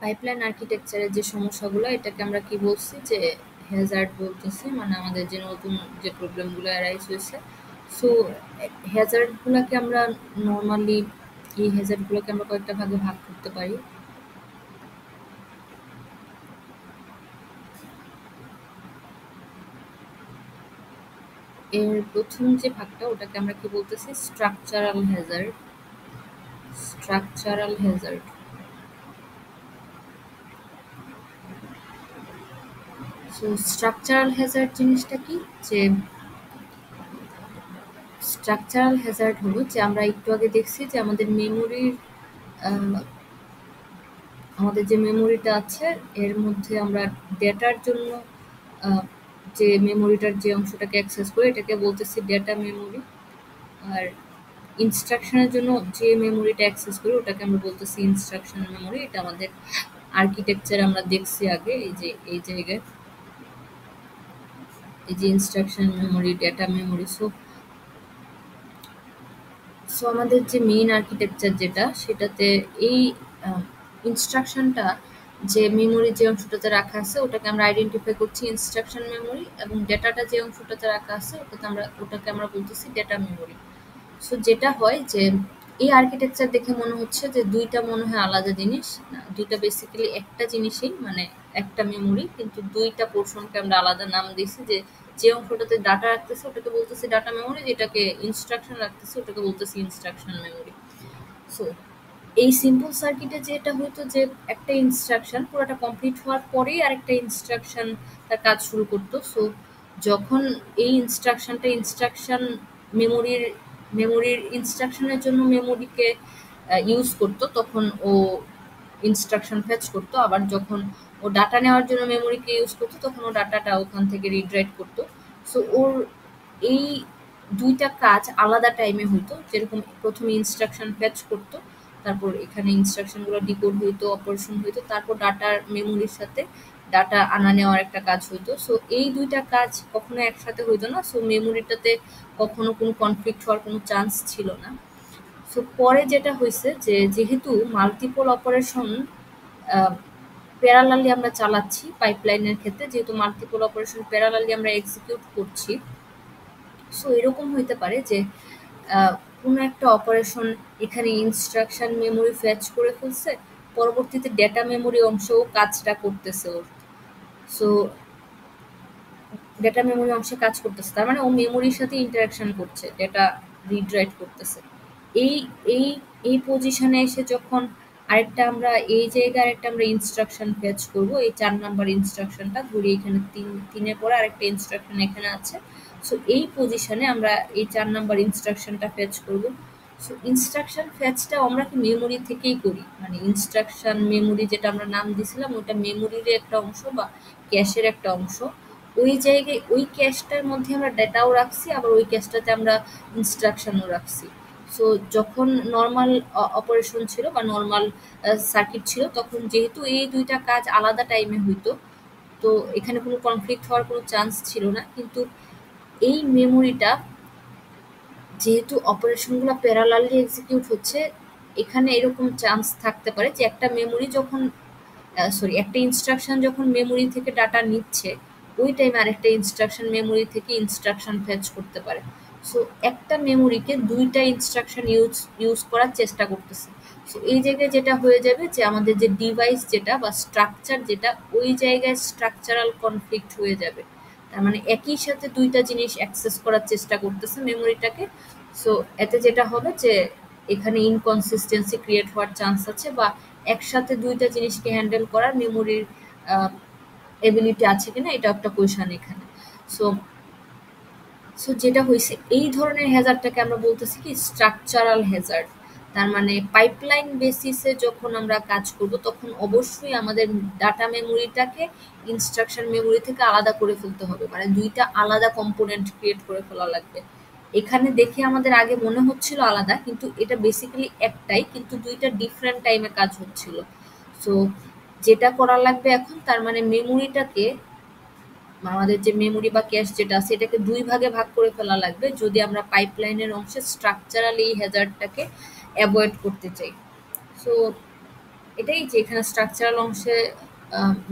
Pipeline আর্কিটেকচারের যে সমস্যাগুলো এটাকে আমরা কি বলছি যে হ্যাজার্ড বলতেছি, মানে আমাদের যে নতুন যে প্রবলেমগুলো অ্যারাইজ হয়েছে। সো হ্যাজার্ডগুলোকে আমরা নর্মালি এই হ্যাজার্ডগুলোকে আমরা কয়েকটা ভাগে ভাগ করতে পারি। এর প্রথম যে ভাগটা ওটাকে আমরা কি বলতেছি structural Hazard. Structural Hazard so structural Hazard জিনিসটা কি, যে স্ট্রাকচারাল হ্যাজার্ড হলো যে আমরা একটু আগে দেখছি যে আমাদের যে মেমোরিটা আছে এর মধ্যে আমরা ডেটার জন্য আহ, যে মেমোরিটার যে অংশটাকে অ্যাক্সেস করি এটাকে বলতেছি ডেটা মেমোরি। আর ইনস্ট্রাকশনের জন্য যে মেমোরিটা অ্যাক্সেস করি ওটাকে আমরা বলতেছি ইনস্ট্রাকশন মেমোরি। এটা আমাদের আর্কিটেকচার আমরা দেখছি আগে, এই যে এই জায়গায় এই যে instruction memory, data memory. So so আমাদের যে মেইন আর্কিটেকচার যেটা সেটাতে এই ইনস্ট্রাকশনটা যে মেমোরি যে অংশটাতে রাখা আছে ওটাকে আমরা আইডেন্টিফাই করছি ইনস্ট্রাকশন মেমোরি, এবং ডেটাটা যে অংশটাতে রাখা আছে ওটাকে আমরা বলতেছি ডেটা মেমোরি। সো যেটা হয় যে এই আর্কিটেকচার দেখে মনে হচ্ছে যে দুইটা মনে হয় আলাদা জিনিস, না দুইটা বেসিক্যালি একটা জিনিসই, মানে একটা মেমোরি, কিন্তু দুইটা পোর্শনকে আমরা আলাদা নাম দিয়েছি। যে যে অংশটাতে ডাটা রাখতেছে ওটাকে বলতেছি ডাটা মেমোরি, যেটাকে ইনস্ট্রাকশন রাখতেছে ওটাকে বলতেছি ইনস্ট্রাকশন মেমোরি। সো এই সিম্পল সার্কিটে যেটা হতো যে একটা ইনস্ট্রাকশন পুরোটা কমপ্লিট হওয়ার পরেই আরেকটা ইনস্ট্রাকশন তার কাজ শুরু করতো। সো যখন এই ইনস্ট্রাকশন মেমোরির মেমোরির ইনস্ট্রাকশনের জন্য মেমোরিকে ইউজ করতো তখন ও ইনস্ট্রাকশন ফেচ করতো, আবার যখন ও ডাটা নেওয়ার জন্য মেমোরিকে ইউজ করতো তখন ও ডাটাটা ওখান থেকে রিড রাইট করতো। সো ওর এই দুইটা কাজ আলাদা টাইমে হইতো। যেরকম প্রথমে ইনস্ট্রাকশন ফেচ করতো, তারপর এখানে ইনস্ট্রাকশনগুলো ডিকোড হইতো, অপারেশন হইতো, তারপর ডাটার মেমোরির সাথে ডাটা আনা নেওয়ার একটা কাজ হইতো। সো এই দুইটা কাজ কখনো একসাথে হইতো না। সো মেমোরিটাতে কখনো কোনো কনফ্লিক্ট হওয়ার কোনো চান্স ছিল না। সো পরে যেটা হয়েছে যে যেহেতু মাল্টিপল অপারেশন প্যারালালি আমরা চালাচ্ছি পাইপলাইনের ক্ষেত্রে, যেহেতু মাল্টিপল অপারেশন প্যারালালি আমরা এক্সিকিউট করছি, সো এরকম হইতে পারে যে কোনো একটা অপারেশন এখানে ইনস্ট্রাকশন মেমোরি ফ্যাচ করে ফেলছে, পরবর্তীতে ডেটা মেমোরি অংশও কাজটা করতেছে ওর। সো ডেটা মেমোরি অংশে কাজ করতেছে, তার মানে ও মেমোরির সাথে ইন্টারাকশন করছে, ডেটা রিড রাইট করতেছে। এই এই এই পজিশনে এসে যখন এই জায়গায় আরেকটা আমরা ইনস্ট্রাকশন ফেচ করব, এই 4 নাম্বার ইনস্ট্রাকশনটা ধরি এখানে 3 এর পরে আরেকটা ইনস্ট্রাকশন এখানে আছে। সো এই পজিশনে আমরা এই 4 নাম্বার ইনস্ট্রাকশনটা ফেচ করব। সো ইনস্ট্রাকশন ফেচটা আমরা কি মেমোরি থেকেই করি, মানে ইনস্ট্রাকশন মেমোরি যেটা আমরা নাম দিয়েছিলাম ওটা মেমোরির একটা অংশ বা ক্যাশের একটা অংশ। ওই জায়গায় ওই ক্যাশটার মধ্যে আমরা ডেটাও রাখছি, আবার ওই ক্যাশটাতে আমরা ইনস্ট্রাকশনও রাখছি। সো যখন নর্মাল অপারেশন ছিল বা নর্মাল সার্কিট ছিল তখন যেহেতু এই দুইটা কাজ আলাদা টাইমে হইতো, তো এখানে কোনো কনফ্লিক্ট হওয়ার কোনো চান্স ছিল না। কিন্তু এই মেমোরিটা যেহেতু অপারেশনগুলো প্যারালালি এক্সিকিউট হচ্ছে, এখানে এরকম চান্স থাকতে পারে যে একটা ইনস্ট্রাকশন যখন মেমোরি থেকে ডাটা নিচ্ছে ওই টাইমে আরেকটা ইনস্ট্রাকশন মেমোরি থেকে ইনস্ট্রাকশন ফেচ করতে পারে। সো একটা মেমোরিকে দুইটা ইনস্ট্রাকশন ইউজ করার চেষ্টা করতেছে। সো এই জায়গায় যেটা হয়ে যাবে যে আমাদের যে ডিভাইস যেটা বা স্ট্রাকচার যেটা ওই জায়গায় স্ট্রাকচারাল কনফ্লিক্ট হয়ে যাবে। তার মানে একই সাথে দুইটা জিনিস অ্যাক্সেস করার চেষ্টা করতেছে মেমোরিটাকে। সো এতে যেটা হবে যে এখানে ইনকনসিস্টেন্সি ক্রিয়েট হওয়ার চান্স আছে, বা একসাথে দুইটা জিনিসকে হ্যান্ডেল করার মেমোরির এবিলিটি আছে কিনা এটা একটা কোয়েশন এখানে। সো সো যেটা হয়েছে এই ধরনের হ্যাজার্ডটাকে আমরা বলতেছি কি স্ট্রাকচারাল হ্যাজার্ড। তার মানে পাইপলাইন বেসিসে যখন আমরা কাজ করব তখন অবশ্যই আমাদের ডাটা মেমোরিটাকে ইনস্ট্রাকশন মেমোরি থেকে আলাদা করে ফেলতে হবে, মানে দুইটা আলাদা কম্পোনেন্ট ক্রিয়েট করে ফেলা লাগবে। এখানে দেখে আমাদের আগে মনে হচ্ছিল আলাদা, কিন্তু এটা বেসিক্যালি একটাই, কিন্তু দুইটা ডিফারেন্ট টাইমে কাজ হচ্ছিল। সো যেটা করা লাগবে এখন, তার মানে মেমোরিটাকে, আমাদের যে মেমোরি বা ক্যাশ যেটা আছে এটাকে দুই ভাগে ভাগ করে ফেলা লাগবে যদি আমরা পাইপলাইনের অংশে স্ট্রাকচারালি এই হ্যাজার্ডটাকে অ্যাভয়েড করতে চাই। সো এটাই যে এখানে স্ট্রাকচারাল অংশে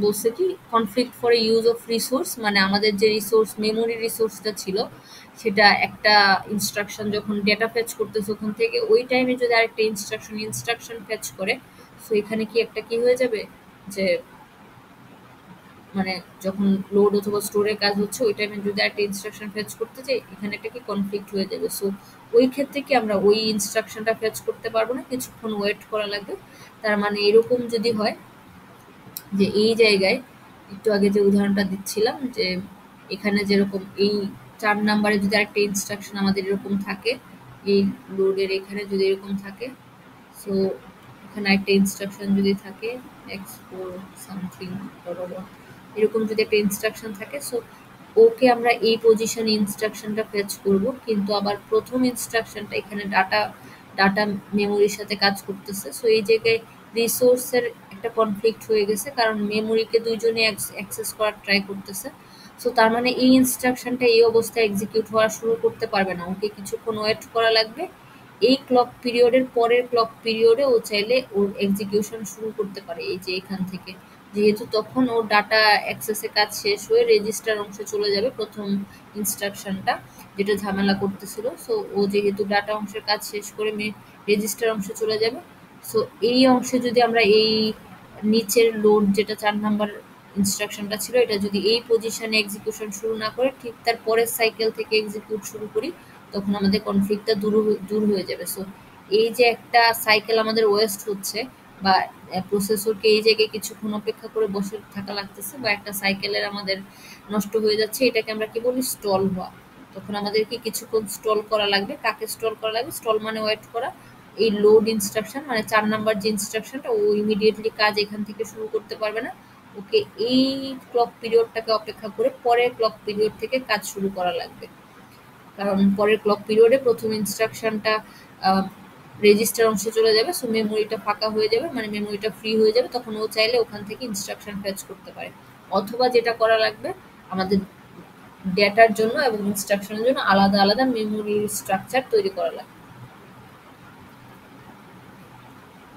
বলছে কি conflict for use of resource, মানে আমাদের যে রিসোর্স মেমোরি রিসোর্সটা ছিল সেটা একটা ইনস্ট্রাকশন যখন ডেটা ফেচ করতেছে ওখান থেকে ওই টাইমে যদি আরেকটা ইনস্ট্রাকশন ফেচ করে, সো এখানে কি একটা কি হয়ে যাবে যে মানে যখন লোড অথবা স্টোরের কাজ হচ্ছে ওই টাইমে যদি একটা ইনস্ট্রাকশন ফেচ করতে চাই এখানে একটা কি কনফ্লিক্ট হয়ে যাবে। সো ওই ক্ষেত্রে কি আমরা ওই ইনস্ট্রাকশনটা ফেচ করতে পারবো না, কিছুক্ষণ ওয়েট করা লাগবে। তার মানে এরকম যদি হয় যে এই জায়গায় একটু আগে যে উদাহরণটা দিচ্ছিলাম যে এখানে যেরকম এই ৪ নাম্বারে যদি আরেকটা ইনস্ট্রাকশন আমাদের এরকম থাকে, এই লোডের এখানে যদি এরকম থাকে, সো এখানে একটা ইনস্ট্রাকশন যদি থাকে এক্সপ্লোর সামথিং বরাবর এরকম যদি একটা ইনস্ট্রাকশন থাকে, সো ওকে আমরা এই পজিশন ইনস্ট্রাকশনটা ফেচ করব, কিন্তু আবার প্রথম ইনস্ট্রাকশনটা এখানে ডাটা ডাটা মেমোরির সাথে কাজ করতেছে। সো এই জায়গায় রিসোর্সের একটা কনফ্লিক্ট হয়ে গেছে কারণ মেমোরিকে দুইজনে অ্যাক্সেস করার ট্রাই করতেছে। সো তার মানে এই ইনস্ট্রাকশনটা এই অবস্থায় এক্সিকিউট হওয়া শুরু করতে পারবে না, ওকে কিছুক্ষণ ওয়েট করা লাগবে। এই ক্লক পিরিয়ডের পরের ক্লক পিরিয়ডে ও চাইলে ওর এক্সিকিউশন শুরু করতে পারে এই যে এখান থেকে, যেহেতু তখন ওর ডাটা অ্যাক্সেসের কাজ শেষ হয়ে রেজিস্টার অংশে চলে যাবে প্রথম ইনস্ট্রাকশনটা যেটা ঝামেলা করতেছিল। সো ও যেহেতু ডাটা অংশের কাজ শেষ করে রেজিস্টার অংশে চলে যাবে। সো এই অংশে যদি আমরা এই নিচের লোড যেটা ৪ নাম্বার ইনস্ট্রাকশনটা ছিল এটা যদি এই পজিশনে এক্সিকিউশন শুরু না করে ঠিক তার পরের সাইকেল থেকে এক্সিকিউট শুরু করি, তখন আমাদের কনফ্লিক্টটা দূর হয়ে যাবে। সো এই যে একটা সাইকেল আমাদের ওয়েস্ট হচ্ছে বা প্রসেসরকে এই জায়গায় কিছুক্ষণ অপেক্ষা করে বসে থাকা লাগতেছে বা একটা সাইকেলের আমাদের নষ্ট হয়ে যাচ্ছে, এটাকে আমরা কি বলি স্টল হওয়া। তখন আমাদেরকে কিছুক্ষণ স্টল করা লাগবে। কাকে স্টল করা লাগবে? স্টল মানে ওয়েট করা। এই লোড ইনস্ট্রাকশন মানে ৪ নাম্বার যে ইনস্ট্রাকশনটা ও ইমিডিয়েটলি কাজ এখান থেকে শুরু করতে পারবে না, ওকে এই ক্লক পিরিয়ডটাকে অপেক্ষা করে পরের ক্লক পিরিয়ড থেকে কাজ শুরু করা লাগবে। কারণ পরের ক্লক পিরিয়ডে প্রথম ইনস্ট্রাকশনটা রেজিস্টার অংশে চলে যাবে, সো মেমোরিটা ফাঁকা হয়ে যাবে, মানে মেমোরিটা ফ্রি হয়ে যাবে, তখন ও চাইলে ওখান থেকে ইনস্ট্রাকশন ফেচ করতে পারে। অথবা যেটা করা লাগবে আমাদের ডেটার জন্য এবং ইনস্ট্রাকশনের জন্য আলাদা আলাদা মেমোরির স্ট্রাকচার তৈরি করা লাগবে।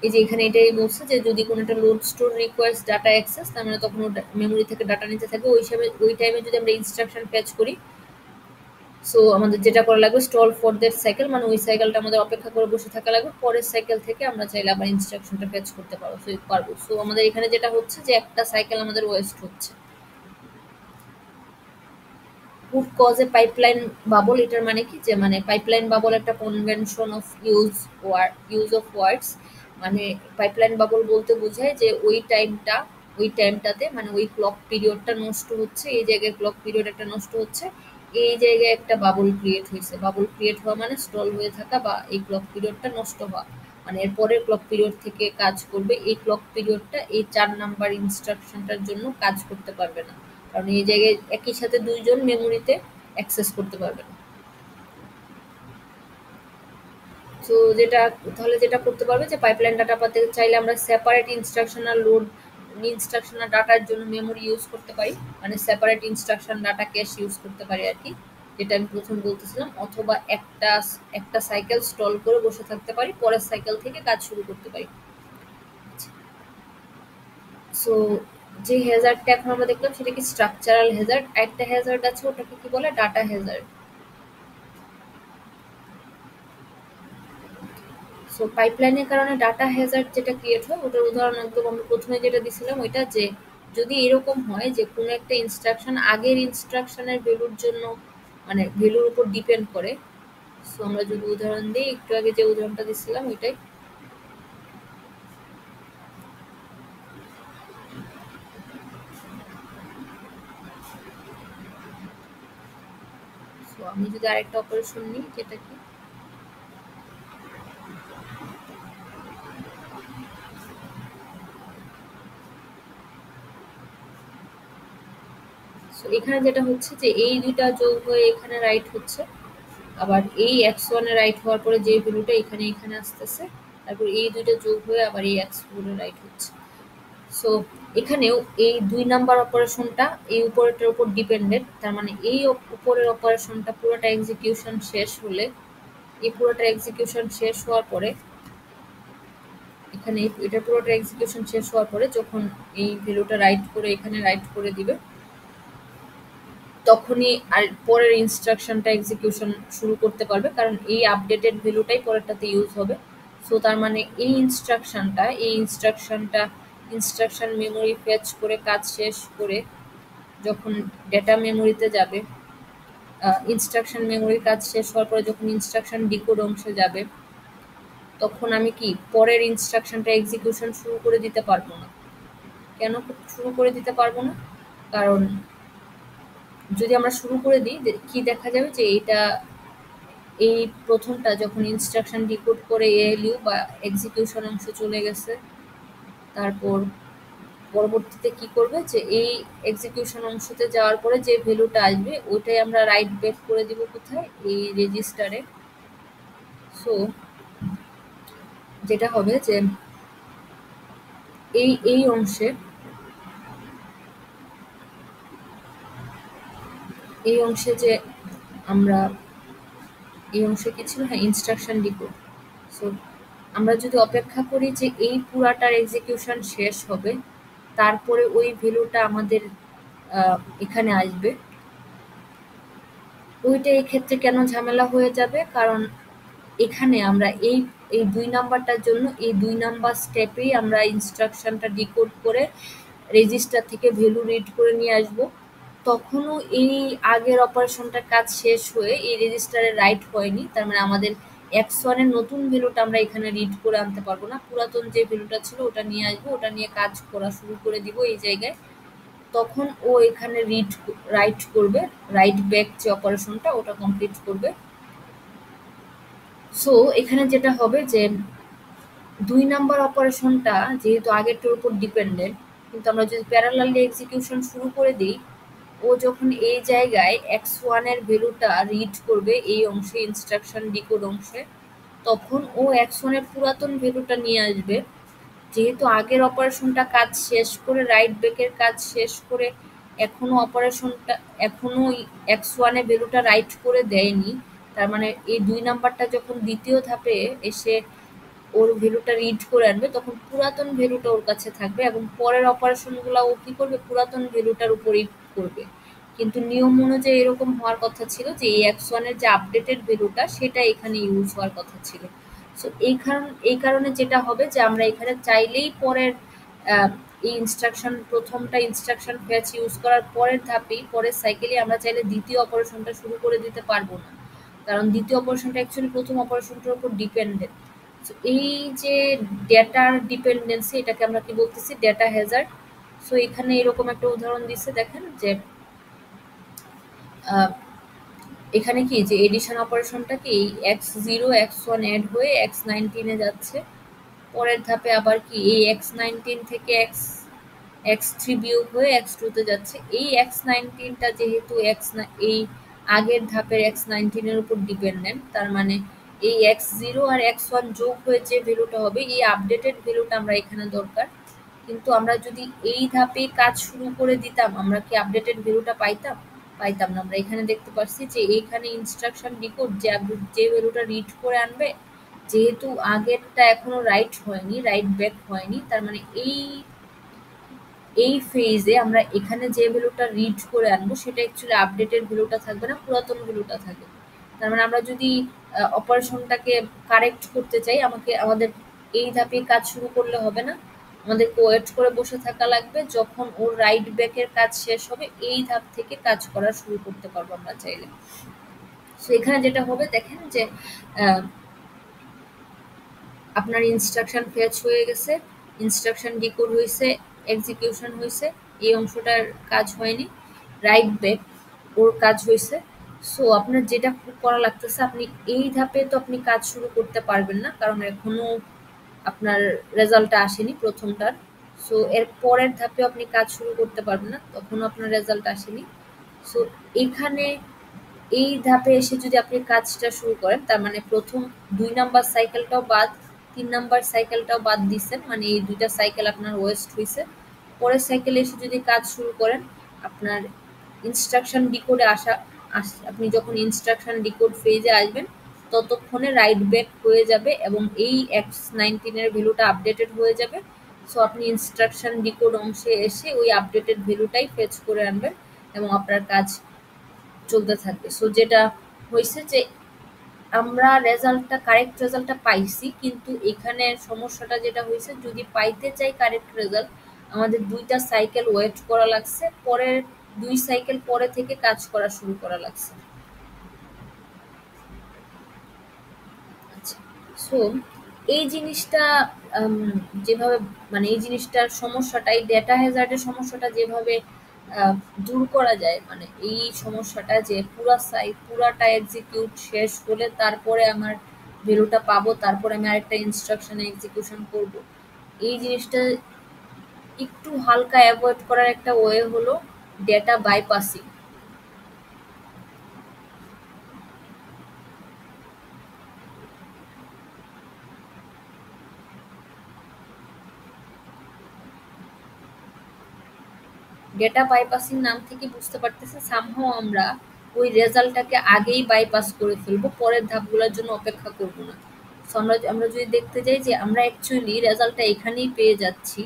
এই যে এখানে এটাই বলছে যে যদি কোনো একটা load store requires data access, তার মানে তখন ও মেমোরি থেকে ডাটা নিতে থাকবে। ওই হিসাবে ওই টাইমে যদি আমরা ইনস্ট্রাকশন ফেচ করি, সো আমাদের যেটা করা লাগবে স্টল ফর দ্যাট সাইকেল, মানে ওই সাইকেলটা আমাদের অপেক্ষা করে বসে থাকা লাগবে। পরের সাইকেল থেকে আমরা চাইলে আবার ইনস্ট্রাকশনটা ফেচ করতে পারবো। সো আমাদের এখানে যেটা হচ্ছে যে একটা সাইকেল আমাদের ওয়েস্ট হচ্ছে। would cause a pipeline bubble, এটার মানে কি যে মানে পাইপলাইন বাবল একটা convention of use of words, মানে পাইপলাইন বাবল বলতে বোঝায় যে ওই টাইমটাতে মানে ওই ক্লক পিরিয়ডটা নষ্ট হচ্ছে, এই জায়গায় ক্লক পিরিয়ড একটা নষ্ট হচ্ছে, এই জায়গায় একটা বাবল ক্রিয়েট হয়েছে। বাবল ক্রিয়েট হওয়া মানে স্টল হয়ে থাকা বা এই ক্লক পিরিয়ডটা নষ্ট হওয়া, মানে এর পরের ক্লক পিরিয়ড থেকে কাজ করবে। এই ক্লক পিরিয়ডটা এই ৪ নাম্বার ইনস্ট্রাকশনটার জন্য কাজ করতে পারবে না, কারণ এই জায়গায় একই সাথে দুইজন মেমোরিতে অ্যাক্সেস করতে পারবে না। তো তাহলে যেটা করতে পারবে যে পাইপলাইন ডাটা পাতে চাইলে আমরা সেপারেট ইনস্ট্রাকশন আর লোড ইনস্ট্রাকশন আর ডাটার জন্য মেমোরি ইউজ করতে পারি, মানে separate instruction data cash use করতে পারি আর কি, যেটা আমি প্রথম বলতেছিলাম। অথবা একটা সাইকেল স্টল করে বসে থাকতে পারি, পরের সাইকেল থেকে কাজ শুরু করতে পারি। সো যে হ্যাজার্ডটা এখন আমরা দেখলাম সেটা কি স্ট্রাকচারাল হ্যাজার্ড। একটা হ্যাজার্ড আছে ওটাকে কি বলে ডাটা হ্যাজার্ড। সো পাইপলাইনের কারণে ডাটা হ্যাজার্ড যেটা ক্রিয়েট হয় ওটার উদাহরণ একদম আমি প্রথমে যেটা দিছিলাম ওইটা, যে যদি এরকম হয় যে কোনো একটা ইনস্ট্রাকশন আগের ইনস্ট্রাকশনের ভ্যালুর জন্য মানে ভ্যালুর উপর ডিপেন্ড করে। সো আমরা যদি উদাহরণ দিই, একটু আগে যে উদাহরণটা দিছিলাম ওইটাই। সো আমি যদি আরেকটা অপারেশন নিই যেটা কি সো এখানে যেটা হচ্ছে যে এই দুইটা যোগ হয়ে এখানে রাইট হচ্ছে, আবার এই x1 এ রাইট হওয়ার পরে যে ভ্যালুটা এখানে আসতেছে, তারপর এই দুইটা যোগ হয়ে আবার এই x4 এ রাইট হচ্ছে। সো এখানেও এই ২ নাম্বার অপারেশনটা এই উপরেরটার উপর ডিপেন্ডেন্ট। তার মানে এই উপরের অপারেশনটা পুরোটা এক্সিকিউশন শেষ হলে এই পুরোটা এক্সিকিউশন শেষ হওয়ার পরে এখানে এটা পুরোটা এক্সিকিউশন শেষ হওয়ার পরে যখন এই ভ্যালুটা রাইট করে এখানে রাইট করে দিবে, তখনই আর পরের ইনস্ট্রাকশনটা এক্সিকিউশন শুরু করতে পারবে, কারণ এই আপডেটেড ভ্যালুটাই পরেরটাতে ইউজ হবে। সো তার মানে এই ইনস্ট্রাকশনটা ইনস্ট্রাকশন মেমোরি ফেচ করে কাজ শেষ করে যখন ডেটা মেমোরিতে যাবে, ইনস্ট্রাকশন মেমোরির কাজ শেষ হওয়ার পরে যখন ইনস্ট্রাকশন ডিকোড অংশে যাবে, তখন আমি কি পরের ইনস্ট্রাকশনটা এক্সিকিউশন শুরু করে দিতে পারবো না। কেন শুরু করে দিতে পারবো না? কারণ যদি আমরা শুরু করে দিই, কি দেখা যাবে যে এই প্রথমটা যখন ইনস্ট্রাকশন ডিকোড করে এএলইউ বা এক্সিকিউশন অংশে চলে গেছে, তারপর পরবর্তীতে কি করবে যে এই এক্সিকিউশন অংশতে যাওয়ার পরে যে ভ্যালুটা আসবে ওইটাই আমরা রাইট ব্যাক করে দিব কোথায়, এই রেজিস্টারে। সো যেটা হবে যে এই অংশে যে আমরা এই অংশে কি ছিল, হ্যাঁ ইনস্ট্রাকশন ডিকোড। সো আমরা যদি অপেক্ষা করি যে এই পুরাটার এক্সিকিউশন শেষ হবে, তারপরে ওই ভ্যালুটা আমাদের এখানে আসবে, ওইটা এই ক্ষেত্রে কেন ঝামেলা হয়ে যাবে, কারণ এখানে আমরা এই 2 নাম্বারটার জন্য এই 2 নাম্বার স্টেপেই আমরা ইনস্ট্রাকশনটা ডিকোড করে রেজিস্টার থেকে ভ্যালু রিড করে নিয়ে আসব। তখনও এই আগের অপারেশনটার কাজ শেষ হয়ে এই রেজিস্টারে রাইট হয়নি, তার মানে আমাদের x1 এর নতুন ভ্যালুটা আমরা এখানে রিড করে আনতে পারবো না, পুরাতন যে ভ্যালুটা ছিল ওটা নিয়ে আসবো, ওটা নিয়ে কাজ করা শুরু করে দিব এই জায়গায়। তখন ও এখানে রাইট করবে, রাইট ব্যাক যে অপারেশনটা ওটা কমপ্লিট করবে। সো এখানে যেটা হবে যে 2 নাম্বার অপারেশনটা যেহেতু আগেরটার উপর ডিপেন্ডেন্ট, কিন্তু আমরা যদি প্যারালালি এক্সিকিউশন শুরু করে দিই, ও যখন এই জায়গায় x1 এর ভ্যালুটা রিড করবে এই অংশে ইনস্ট্রাকশন ডিকোড অংশে, তখন ও x1 এর পুরাতন ভ্যালুটা নিয়ে আসবে। যেহেতু আগের অপারেশনটা কাজ শেষ করে রাইট ব্যাকের কাজ শেষ করে এখনো x1 এর ভ্যালুটা রাইট করে দেয়নি, তার মানে এই 2 নাম্বারটা যখন দ্বিতীয় ধাপে এসে ওর ভ্যালুটা রিড করে আনবে, তখন পুরাতন ভ্যালুটা ওর কাছে থাকবে এবং পরের অপারেশনগুলো ও কি করবে, পুরাতন ভ্যালুটার উপরই করবে। কিন্তু নিয়ম অনুযায়ী এরকম হওয়ার কথা ছিল যে এই x1 এর যে আপডেটেড ভ্যালুটা সেটা এখানে ইউজ হওয়ার কথা ছিল। সো এই কারণে যেটা হবে যে আমরা এখানে চাইলেই পরের এই প্রথমটা ইনস্ট্রাকশন ফেচ ইউজ করার পরের ধাপেই পরের সাইকেলে আমরা চাইলে দ্বিতীয় অপারেশনটা শুরু করে দিতে পারবো না, কারণ দ্বিতীয় অপারেশনটা অ্যাকচুয়ালি প্রথম অপারেশনটার উপর ডিপেন্ডেন্ট। সো এই যে ডেটার ডিপেন্ডেন্সি, এটাকে আমরা কি বলতেছি, ডেটা হ্যাজার্ড। সো এখানে এরকম একটা উদাহরণ দিচ্ছে, দেখেন যে এখানে কি যে এডিশন অপারেশনটা কি x0 x1 অ্যাড হয়ে x19 এ যাচ্ছে, পরের ধাপে আবার কি এই x19 থেকে x3 বিয়োগ হয়ে x2 তে যাচ্ছে। এই x19টা যেহেতু এই আগের ধাপের x19 এর উপর ডিপেন্ডেন্ট, তার মানে এই x0 আর x1 যোগ হয়ে যে ভ্যালুটা হবে এই আপডেটেড ভ্যালুটা আমরা এখানে দরকার। কিন্তু আমরা যদি এই ধাপে কাজ শুরু করে দিতাম, আমরা কি আপডেটেড ভ্যালুটা পাইতাম না। আমরা এখানে দেখতে পাচ্ছি যে এইখানে ইনস্ট্রাকশন ডিকোড যে ভ্যালুটা রিড করে আনবে, যেহেতু আগেরটা এখনো রাইট ব্যাক হয়নি, তার মানে এই ফেজে আমরা এখানে যে ভ্যালুটা রিড করে আনবো সেটা অ্যাকচুয়ালি আপডেটেড ভ্যালুটা থাকবে না, পুরাতন ভ্যালুটা থাকবে। তার মানে আমরা যদি অপারেশনটাকে কারেক্ট করতে চাই, আমাদের এই ধাপে কাজ শুরু করলে হবে না, আমাদেরকে ওয়েট করে বসে থাকা লাগবে, যখন ওর রাইট ব্যাকের কাজ শেষ হবে এই ধাপ থেকে কাজ করা শুরু করতে পারবো আমরা চাইলে। সো এখানে যেটা হবে দেখেন যে আপনার ইনস্ট্রাকশন ফেচ হয়ে গেছে, ইনস্ট্রাকশন ডিকোড হয়েছে, এক্সিকিউশন হয়েছে, এই অংশটার কাজ হয়নি, রাইট ব্যাক ওর কাজ হয়েছে। সো আপনার যেটা করা লাগতেছে, আপনি এই ধাপে তো আপনি কাজ শুরু করতে পারবেন না, কারণ এখনো আপনার রেজাল্টটা আসেনি প্রথমটার। সো এর পরের ধাপে আপনি কাজ শুরু করতে পারবেন না, তখনও আপনার রেজাল্ট আসেনি। সো এখানে এই ধাপে এসে যদি আপনি কাজটা শুরু করেন, তার মানে প্রথম 2 নাম্বার সাইকেলটাও বাদ, 3 নাম্বার সাইকেলটাও বাদ দিচ্ছেন, মানে এই 2টা সাইকেল আপনার ওয়েস্ট হয়েছে। পরের সাইকেলে এসে যদি কাজ শুরু করেন, আপনার ইনস্ট্রাকশন ডিকোডে আপনি যখন ইনস্ট্রাকশন ডিকোড ফেজে আসবেন, ততক্ষণে রাইট ব্যাক হয়ে যাবে এবং এই x19 এর ভ্যালুটা আপডেটেড হয়ে যাবে। সো আপনি ইনস্ট্রাকশন ডিকোড অংশে এসে ওই আপডেটেড ভ্যালুটাই ফেচ করে আনবেন এবং আপনার কাজ চলতে থাকবে। সো যেটা হয়েছে যে আমরা কারেক্ট রেজাল্টটা পাইছি, কিন্তু এখানে সমস্যাটা যেটা হয়েছে, যদি পাইতে চাই কারেক্ট রেজাল্ট আমাদের 2টা সাইকেল ওয়েট করা লাগছে, পরের 2 সাইকেল পরে থেকে কাজ করা শুরু করা লাগছে। আচ্ছা, সো এই জিনিসটা যেভাবে মানে এই জিনিসটার সমস্যাটা, এই ডেটা হ্যাজার্ডের সমস্যাটা যেভাবে দূর করা যায়, মানে এই সমস্যাটা যে পুরাটা এক্সিকিউট শেষ হলে তারপরে আমার ভ্যালুটা পাবো, তারপরে আমি আরেকটা ইনস্ট্রাকশনে এক্সিকিউশন করব, এই জিনিসটা একটু হালকা অ্যাভয়েড করার একটা ওয়ে হলো ডেটা বাইপাসিং। ডেটা বাইপাসিং নাম থেকে বুঝতে পারতেছে সামহাও আমরা ওই রেজাল্টটাকে আগেই বাইপাস করে ফেলবো, পরের ধাপগুলোর জন্য অপেক্ষা করব না। সো আমরা যদি দেখতে যাই যে আমরা অ্যাকচুয়ালি রেজাল্টটা এখানেই পেয়ে যাচ্ছি,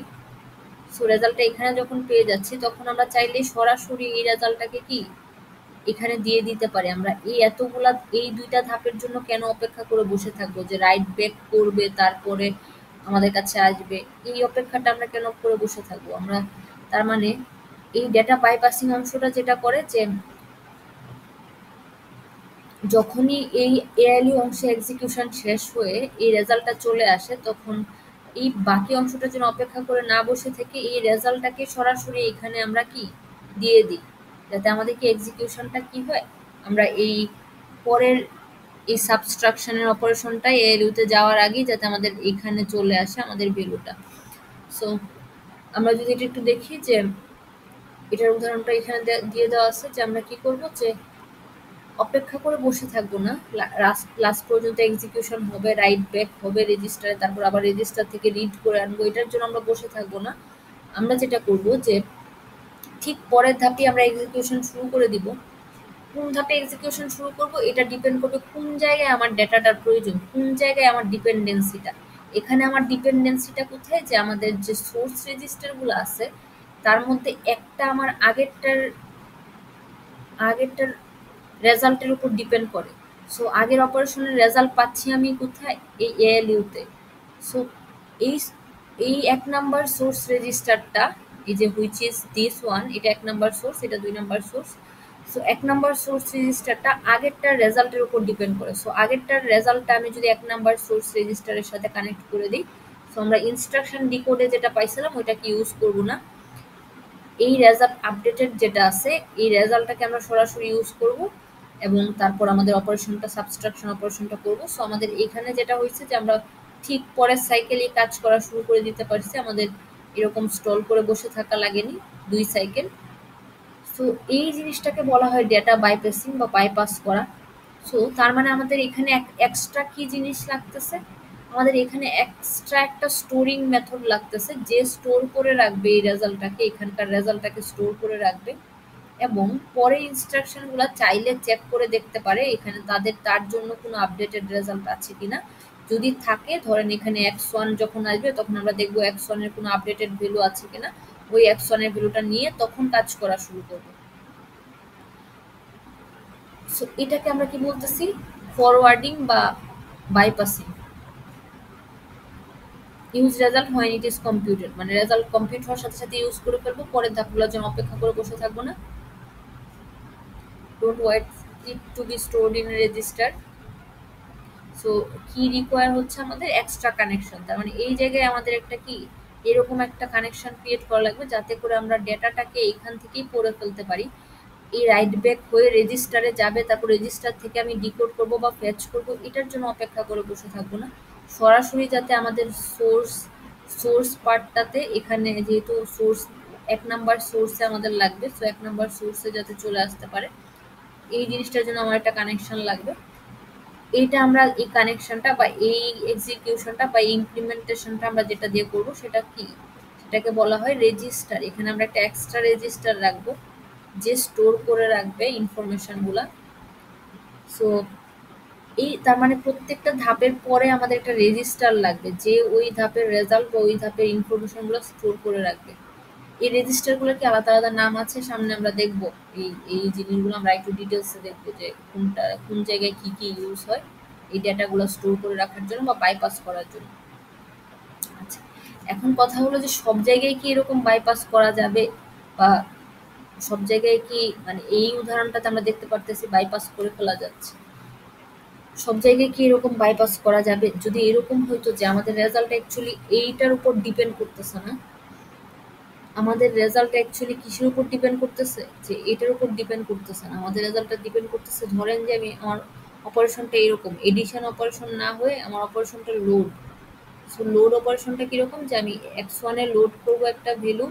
সো রেজাল্টটা এখানে যখন পেয়ে যাচ্ছি তখন আমরা চাইলে সরাসরি এই রেজাল্টটাকে কি এখানে দিয়ে দিতে পারি। আমরা এই 2টা ধাপের জন্য কেন অপেক্ষা করে বসে থাকবো যে রাইট ব্যাক করবে তারপরে আমাদের কাছে আসবে, এই অপেক্ষাটা আমরা কেন করে বসে থাকবো আমরা। তার মানে এই ডেটা বাইপাসিং অংশটা যেটা করে যে যখনই এই এআইএলইউ অংশে এক্সিকিউশন শেষ হয়ে এই রেজাল্টটা চলে আসে, তখন এই বাকি অংশটার জন্য অপেক্ষা করে না বসে থেকে এই রেজাল্টটাকে সরাসরি এখানে আমরা কি দিয়ে দিই, যাতে আমাদের কি এক্সিকিউশনটা কি হয়, আমরা এই পরের এই সাবস্ট্রাকশনের অপারেশনটা এআইএলইউতে যাওয়ার আগেই যাতে আমাদের এখানে চলে আসে আমাদের ভ্যালুটা। সো আমরা যদি এটা একটু দেখি যে এটার উদাহরণটা এখানে দিয়ে দেওয়া আছে যে আমরা কি করব, যে অপেক্ষা করে বসে থাকবো না, লাস্ট পর্যন্ত এক্সিকিউশন হবে, রাইট ব্যাক হবে রেজিস্টারে, তারপর আবার রেজিস্টার থেকে রিড করে আনবো, এটার জন্য আমরা বসে থাকবো না। আমরা যেটা করব যে ঠিক পরের ধাপে আমরা এক্সিকিউশন শুরু করে দিব। কোন ধাপে এক্সিকিউশন শুরু করব এটা ডিপেন্ড করবে কোন জায়গায় আমার ডেটাটার প্রয়োজন, কোন জায়গায় আমার ডিপেন্ডেন্সিটা। এখানে আমার ডিপেন্ডেন্সিটা কোথায়, যে আমাদের যে সোর্স রেজিস্টারগুলো আছে তার মধ্যে একটা আমার আগেরটার রেজাল্টের উপর ডিপেন্ড করে। সো আগের অপারেশনের রেজাল্ট পাচ্ছি আমি কোথায়, এই এএলইউতে। সো এই এই 1 নাম্বার সোর্স রেজিস্টারটা, এই যে হুইচ ইজ দিস ওয়ান, এটা 1 নাম্বার সোর্স, এটা 2 number source. So 1 number source রেজিস্টারটা আগেরটার রেজাল্টের উপর ডিপেন্ড করে। সো আগেরটার রেজাল্টটা আমি যদি 1 নাম্বার সোর্স রেজিস্টারের সাথে কানেক্ট করে দিই, সো আমরা ইনস্ট্রাকশন ডিকোডে যেটা পাইছিলাম ওইটাকে ইউজ করব না, এই রেজাল্ট আপডেটেড যেটা আছে এই রেজাল্টটাকে আমরা সরাসরি ইউজ করব এবং তারপর আমাদের অপারেশনটা সাবস্ট্রাকশন অপারেশনটা করব। সো আমাদের এখানে যেটা হয়েছে যে আমরা ঠিক পরের সাইকেলেই কাজ করা শুরু করে দিতে পারছি, আমাদের এরকম স্টল করে বসে থাকা লাগেনি 2 সাইকেল। সো এই জিনিসটাকে বলা হয় ডেটা বাইপাসিং বা বাইপাস করা। সো তার মানে আমাদের এখানে এক্সট্রা কি জিনিস লাগতেছে, আমাদের এখানে এক্সট্রা একটা স্টোরিং মেথড লাগতেছে, যে স্টোর করে রাখবে এই রেজাল্টটাকে, এখানকার রেজাল্টটাকে স্টোর করে রাখবে এবং পরে ইনস্ট্রাকশনগুলো চাইলে চেক করে দেখতে পারে এখানে তার জন্য কোনো আপডেটেড রেজাল্ট আছে কিনা। যদি থাকে, ধরেন এখানে x1 যখন আসবে তখন আমরা দেখবো x1 এর কোনো আপডেটেড ভ্যালু আছে কিনা, ওই x1 এর ভ্যালুটা নিয়ে তখন কাজ করা শুরু করবো। সো এটাকে আমরা কি বলতেছি, ফরওয়ার্ডিং বা bypassing. Use result when it is computed, মানে রেজাল্ট কম্পিউট হওয়ার সাথে সাথে ইউজ করে ফেলবো, পরের ধাপগুলোর জন্য অপেক্ষা করে বসে থাকবো না। Don't wait it to be stored in register. So কি রিকোয়ার হচ্ছে আমাদের এক্সট্রা কানেকশন, তার মানে এই জায়গায় আমাদের একটা কি এরকম একটা কানেকশন ক্রিয়েট করা লাগবে যাতে করে আমরা ডেটাটাকে এইখান থেকেই পড়ে ফেলতে পারি। এই রাইট ব্যাক হয়ে রেজিস্টারে যাবে, তারপর রেজিস্টার থেকে আমি ডিকোড করব বা ফেচ করব, এটার জন্য অপেক্ষা করে বসে থাকবো না। সরাসরি যাতে আমাদের সোর্স পার্টটাতে, এখানে যেহেতু সোর্স 1 নাম্বার সোর্সে আমাদের লাগবে, সো 1 নাম্বার সোর্সে যাতে চলে আসতে পারে এই জিনিসটার জন্য আমার একটা কানেকশন লাগবে। এইটা আমরা এই কানেকশনটা বা এই এক্সিকিউশনটা বা ইমপ্লিমেন্টেশনটা আমরা যেটা দিয়ে করব সেটা কি, সেটাকে বলা হয় রেজিস্টার। এখানে আমরা একটা এক্সট্রা রেজিস্টার রাখবো যে স্টোর করে রাখবে ইনফরমেশনগুলা। সো তার মানে প্রত্যেকটা ধাপের পরে আমাদের একটা রেজিস্টার লাগবে যে ওই ধাপের রেজাল্ট বা ওই ধাপের ইনফরমেশন গুলো স্টোর করে রাখবে। এই রেজিস্টার গুলোর কি আলাদা আলাদা নাম আছে, সামনে আমরা দেখবো। এই এই জিনিসগুলো আমরা একটু ডিটেলসে দেখবো যে কোনটা কোন জায়গায় কি কি ইউজ হয় এই ডেটাগুলো স্টোর করে রাখার জন্য বা বাইপাস করার জন্য। আচ্ছা, এখন কথা হলো যে সব জায়গায় কি এরকম বাইপাস করা যাবে, বা সব জায়গায় কি, মানে এই উদাহরণটাতে আমরা দেখতে পারতেছি বাইপাস করে ফেলা যাচ্ছে। সব জায়গায় কি এরকম বাইপাস করা যাবে? যদি এরকম হইতো যে আমাদের রেজাল্ট অ্যাকচুয়ালি এইটার উপর ডিপেন্ড করতেছে না, আমাদের রেজাল্ট অ্যাকচুয়ালি কিসের উপর ডিপেন্ড করতেছে, যে এটার উপর ডিপেন্ড করতেছে না, আমাদের রেজাল্টটা ডিপেন্ড করতেছে, ধরেন যে আমি আমার অপারেশনটা এরকম এডিশন অপারেশন না হয়ে আমার অপারেশনটা লোড। সো লোড অপারেশনটা কিরকম, যে আমি x1 এ লোড করবো একটা ভ্যালু,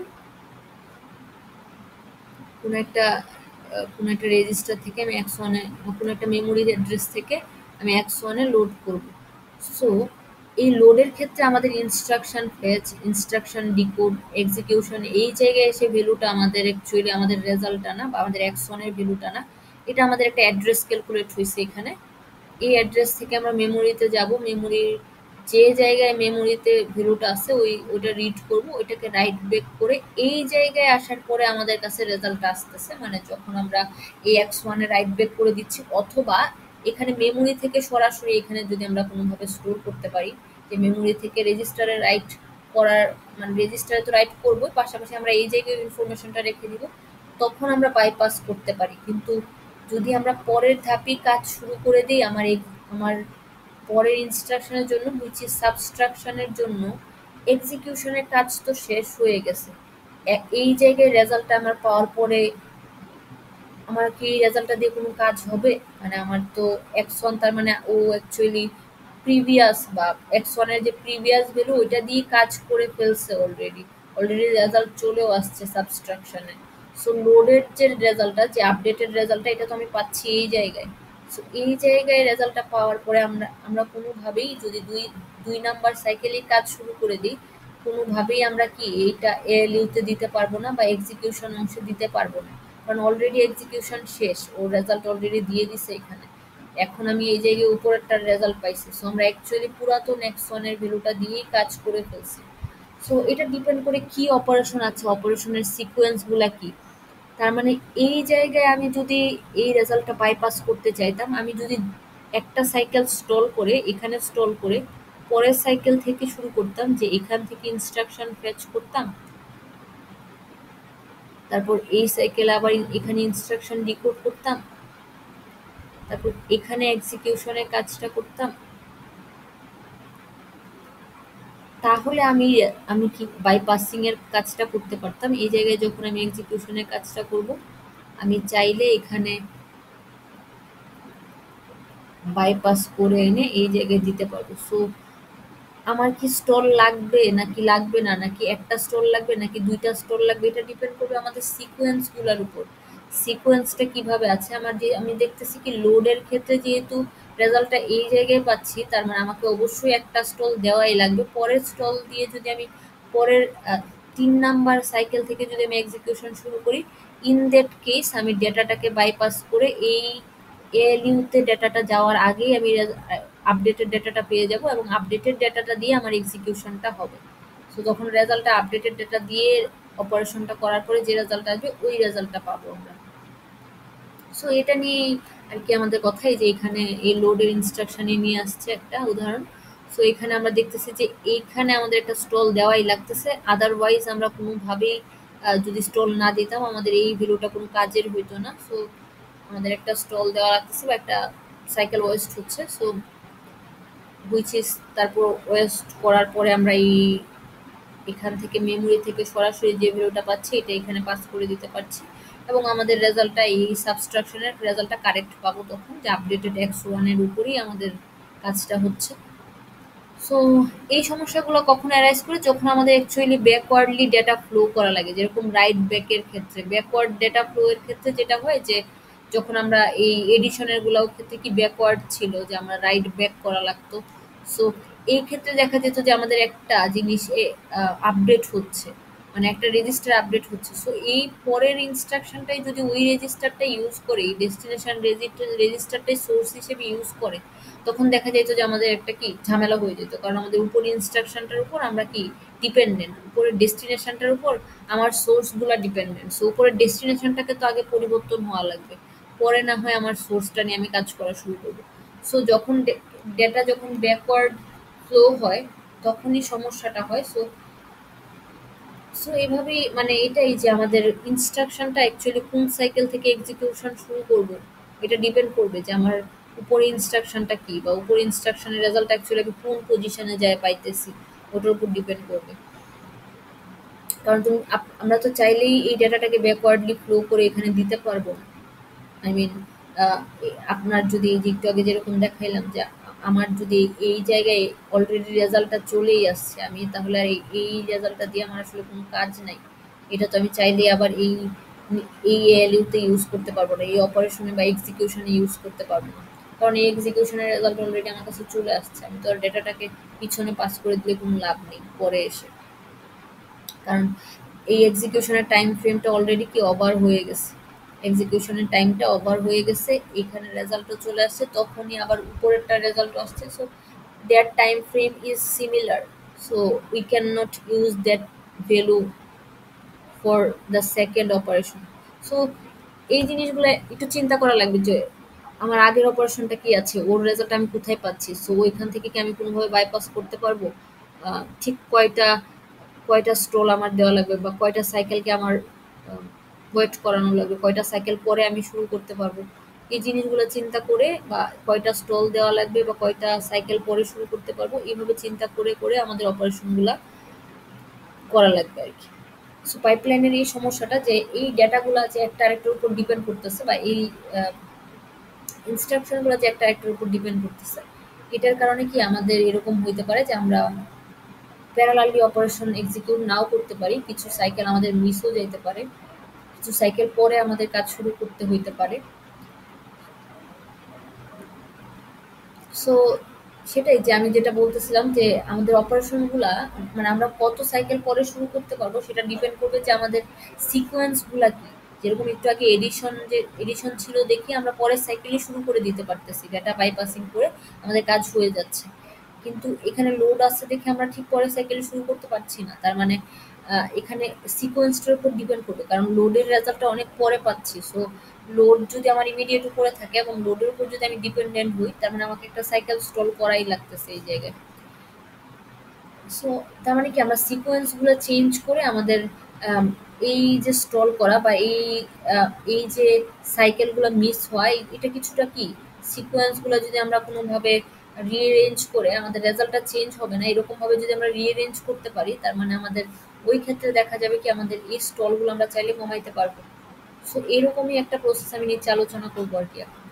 কোনো একটা কোনো একটা রেজিস্টার থেকে আমি x1 এ, কোনো একটা মেমোরি অ্যাড্রেস থেকে আমি x1 এ লোড করব। সো এই লোডের ক্ষেত্রে আমাদের instruction fetch, instruction decode, execution, এই জায়গায় এসে ভ্যালুটা আমাদের অ্যাকচুয়ালি আমাদের রেজাল্টটা না, বা আমাদের x1 এর ভ্যালুটা না, এটা আমাদের একটা অ্যাড্রেস ক্যালকুলেট হয়েছে এখানে। এই অ্যাড্রেস থেকে আমরা মেমোরিতে যাব, মেমোরির যে জায়গায় মেমোরিতে ভ্যালুটা আছে ওইটা রিড করব, ওইটাকে রাইট ব্যাক করে এই জায়গায় আসার পরে আমাদের কাছে রেজাল্ট আসতেছে, মানে যখন আমরা এই x1 এ রাইট ব্যাক করে দিচ্ছি, অথবা এখানে মেমোরি থেকে সরাসরি এখানে যদি আমরা কোনোভাবে স্টোর করতে পারি, যে মেমোরি থেকে রেজিস্টারে রাইট করার, মানে রেজিস্টারে তো রাইট করবো, পাশাপাশি আমরা এই জায়গায় ইনফরমেশনটা রেখে দিব, তখন আমরা বাইপাস করতে পারি। কিন্তু যদি আমরা পরের ধাপে কাজ শুরু করে দিই, আমার পরের ইনস্ট্রাকশনের জন্য, হুইচ ইজ সাবস্ট্রাকশনের জন্য, এক্সিকিউশনের কাজ তো শেষ হয়ে গেছে। এই জায়গায় রেজাল্টটা আমার পাওয়ার পরে আমার কি এই রেজাল্টটা দিয়ে কোনো কাজ হবে? মানে আমার তো x1, তার মানে ও অ্যাকচুয়ালি প্রিভিয়াস, বা x1 এর যে প্রিভিয়াস ভ্যালু ওইটা দিয়ে কাজ করে ফেলছে অলরেডি, অলরেডি রেজাল্ট চলেও আসছে সাবস্ট্রাকশনে। সো লোডের যে রেজাল্টটা, যে আপডেটেড রেজাল্টটা, এটা তো আমি পাচ্ছি এই জায়গায়। সো এই জায়গায় রেজাল্টটা পাওয়ার পরে আমরা আমরা কোনোভাবেই যদি দুই দুই নাম্বার সাইকেলেই কাজ শুরু করে দিই, কোনোভাবেই আমরা কি এইটা এএলইউ তে দিতে পারবো না, বা এক্সিকিউশন অংশে দিতে পারবো না, কারণ অলরেডি এক্সিকিউশন শেষ, ওর রেজাল্ট অলরেডি দিয়ে দিছে এখানে। এখন আমি এই জায়গায় উপরেরটার রেজাল্ট পাইছি, সো আমরা অ্যাকচুয়ালি পুরাতন x1 এর ভ্যালুটা দিয়েই কাজ করে ফেলছি। সো এটা ডিপেন্ড করে কি অপারেশন আছে, অপারেশনের সিকোয়েন্স গুলা কি। তার মানে এই জায়গায় আমি যদি এই রেজাল্টটা বাইপাস করতে চাইতাম, আমি যদি একটা সাইকেল স্টল করে এখানে স্টল করে পরের সাইকেল থেকে শুরু করতাম, যে এখান থেকে ইনস্ট্রাকশন ফেচ করতাম, তারপর এই সাইকেলে আবার এখানে ইনস্ট্রাকশন ডিকোড করতাম, তারপর এখানে এক্সিকিউশনের কাজটা করতাম, তাহলে আমি আমি কি বাইপাসিং এর কাজটা করতে পারতাম। এই জায়গায় যখন আমি এক্সিকিউশনের কাজটা করব, আমি চাইলে এখানে বাইপাস করে এনে এই জায়গায় দিতে পারবো। সো আমার কি স্টল লাগবে নাকি লাগবে না, নাকি একটা স্টল লাগবে নাকি দুইটা স্টল লাগবে, এটা ডিপেন্ড করবে আমাদের সিকোয়েন্স গুলার উপর। সিকোয়েন্সটা কিভাবে আছে, আমার যে আমি দেখতেছি কি লোডের ক্ষেত্রে যেহেতু রেজাল্টটা এই জায়গায় পাচ্ছি, তার মানে আমাকে অবশ্যই একটা স্টল দেওয়াই লাগবে। পরের স্টল দিয়ে যদি আমি পরের 3 নাম্বার সাইকেল থেকে যদি আমি এক্সিকিউশন শুরু করি, ইন দ্যাট কেস আমি ডেটাটাকে বাইপাস করে এই এএলইউ তে ডেটাটা যাওয়ার আগেই আমি আপডেটেড ডেটাটা পেয়ে যাব, এবং আপডেটেড ডেটাটা দিয়ে আমার এক্সিকিউশনটা হবে। সো যখন রেজাল্টটা আপডেটেড ডেটা দিয়ে অপারেশনটা করার পরে যে রেজাল্ট আসবে ওই রেজাল্টটা পাবো আমরা। সো এটা নিয়েই আর কি আমাদের কথা, এই যে এখানে এই লোডের ইনস্ট্রাকশনে নিয়ে আসছে একটা উদাহরণ। সো এখানে আমরা দেখতেছি যে এইখানে আমাদের একটা স্টল দেওয়াই লাগতেছে, আদারওয়াইজ আমরা কোনোভাবেই যদি স্টল না দিতাম আমাদের এই ভ্যালুটা কোনো কাজের হইতো না। সো আমাদের একটা স্টল দেওয়া লাগতেছে বা একটা সাইকেল ওয়েস্ট হচ্ছে। সো হুইচ ইজ, তারপর ওয়েস্ট করার পরে আমরা এখান থেকে মেমোরি থেকে সরাসরি যে ভ্যালুটা পাচ্ছি এটা এখানে পাস করে দিতে পারছি, এবং আমাদের রেজাল্টটা এই সাবস্ট্রাকশনের রেজাল্টটা কারেক্ট পাবো তখন, যে আপডেটেড x1 এর উপরেই আমাদের কাজটা হচ্ছে। সো এই সমস্যাগুলো কখন অ্যারাইজ করে, যখন আমাদের অ্যাকচুয়ালি ব্যাকওয়ার্ডলি ডেটা ফ্লো করা লাগে, যেরকম রাইট ব্যাকের ক্ষেত্রে, ব্যাকওয়ার্ড ডেটা ফ্লো এর ক্ষেত্রে যেটা হয় যে যখন আমরা এই এডিশনের গুলাও ক্ষেত্রে কি ব্যাকওয়ার্ড ছিল, যে আমরা রাইট ব্যাক করা লাগতো। সো এই ক্ষেত্রে দেখা যেত যে আমাদের একটা জিনিস আপডেট হচ্ছে, মানে একটা রেজিস্টার আপডেট হচ্ছে। সো এই পরের ইনস্ট্রাকশনটাই যদি ওই রেজিস্টারটা ইউজ করে, এই ডেস্টিনেশন রেজিস্টারটাই সোর্স হিসেবে ইউজ করে, তখন দেখা যেত যে আমাদের একটা কি ঝামেলা হয়ে যেত, কারণ আমাদের উপরে ইনস্ট্রাকশনটার উপর আমরা কি ডিপেন্ডেন্ট, উপরের ডেস্টিনেশনটার উপর আমার সোর্সগুলা ডিপেন্ডেন্ট। সো উপরের ডেস্টিনেশনটাকে তো আগে পরিবর্তন হওয়া লাগবে, পরে না হয় আমার সোর্সটা নিয়ে আমি কাজ করা শুরু করবো। সো যখন ডেটা যখন ব্যাকওয়ার্ড ফ্লো হয় তখনই সমস্যাটা হয়। সো সো এভাবেই মানে এটাই যে আমাদের ইনস্ট্রাকশনটা অ্যাকচুয়ালি কোন সাইকেল থেকে এক্সিকিউশন শুরু করব, এটা ডিপেন্ড করবে যে আমার উপরে ইনস্ট্রাকশনটা কি, বা উপরে ইনস্ট্রাকশনের রেজাল্ট অ্যাকচুয়ালি আমি কোন পজিশনে যায় পাইতেছি, ওটার উপর ডিপেন্ড করবে। কারণ তুমি আমরা তো চাইলেই এই ডেটাটাকে ব্যাকওয়ার্ডলি ফ্লো করে এখানে দিতে পারবো না। আই মিন আপনার যদি এই যে একটু আগে যেরকম দেখাইলাম যে আমার যদি এই জায়গায় অলরেডি রেজাল্টটা চলেই আসছে, আমি তাহলে আর এই রেজাল্টটা দিয়ে আমার আসলে কোনো কাজ নাই। এটা তো আমি চাইলেই আবার এই এএলইউতে ইউজ করতে পারবো না, এই অপারেশনে বা এক্সিকিউশনে ইউজ করতে পারবো না। কারণ এই এক্সিকিউশনের রেজাল্ট অলরেডি আমার কাছে চলে আসছে, আমি তো আর ডেটাটাকে পিছনে পাস করে দিলে কোনো লাভ নেই পরে এসে। কারণ এই এক্সিকিউশনের টাইম ফ্রেমটা অলরেডি কি ওভার হয়ে গেছে, এক্সিকিউশনের টাইমটা ওভার হয়ে গেছে, এখানে রেজাল্টও চলে আসছে, তখনই আবার উপরেরটা রেজাল্ট আসছে। So that time frame is similar, so we can not use that value for the second operation. So এই জিনিসগুলো একটু চিন্তা করা লাগবে যে আমার আগের অপারেশনটা কি আছে, ওর রেজাল্ট আমি কোথায় পাচ্ছি, সো ওইখান থেকে কি আমি কোনোভাবে বাইপাস করতে পারবো, ঠিক কয়টা কয়টা স্টল আমার দেওয়া লাগবে, বা কয়টা সাইকেলকে আমার ওয়েট করানো লাগবে, কয়টা সাইকেল পরে আমি শুরু করতে পারবো, এই জিনিসগুলো চিন্তা করে, বা কয়টা স্টল দেওয়া লাগবে বা কয়টা সাইকেল পরে শুরু করতে পারবো, এইভাবে চিন্তা করে করে আমাদের অপারেশনগুলা করা লাগবে আর কি। সো পাইপলাইনের এই সমস্যাটা যে এই ডেটাগুলা যে একটা আরেকটার উপর ডিপেন্ড করতেছে, বা এই ইনস্ট্রাকশনগুলো যে একটা আরেকটার উপর ডিপেন্ড করতেছে, এটার কারণে কি আমাদের এরকম হইতে পারে যে আমরা প্যারালালি অপারেশন এক্সিকিউট নাও করতে পারি, কিছু সাইকেল আমাদের মিসও যেতে পারে, কিছু সাইকেল পরে আমাদের কাজ শুরু করতে হইতে পারে। সো সেটাই যে আমি যেটা বলতেছিলাম যে আমাদের অপারেশনগুলা মানে আমরা কত সাইকেল পরে শুরু করতে পারবো সেটা ডিপেন্ড করবে যে আমাদের সিকোয়েন্সগুলা কি। যেরকম একটু আগে এডিশন ছিল দেখি আমরা পরের সাইকেলই শুরু করে দিতে পারতেছি, ডেটা বাইপাসিং করে আমাদের কাজ হয়ে যাচ্ছে। কিন্তু এখানে লোড আসছে দেখে আমরা ঠিক পরের সাইকেলে শুরু করতে পারছি না, তার মানে এখানে সিকোয়েন্সটার উপর ডিপেন্ড করবে, কারণ লোডের রেজাল্টটা অনেক পরে পাচ্ছি। সো লোড যদি আমার ইমিডিয়েট উপরে থাকে এবং লোডের উপর যদি আমি ডিপেন্ডেন্ট হই, তার মানে আমাকে একটা সাইকেল স্টল করাই লাগতেছে এই জায়গায়। সো তার মানে কি আমরা সিকোয়েন্সগুলো চেঞ্জ করে আমাদের আম, এই যে স্টল করা বা এই যে সাইকেলগুলো মিস হয়, এটা কিছুটা কি সিকোয়েন্সগুলো যদি আমরা কোনোভাবে রিঅ্যারেঞ্জ করে, আমাদের রেজাল্টটা চেঞ্জ হবে না এরকম ভাবে যদি আমরা রিঅ্যারেঞ্জ করতে পারি, তার মানে আমাদের ওই ক্ষেত্রে দেখা যাবে কি আমাদের এই স্টলগুলো আমরা চাইলে কমাইতে পারবো। সো এরকমই একটা প্রসেস আমি নিচে আলোচনা করবো আর কি এখন।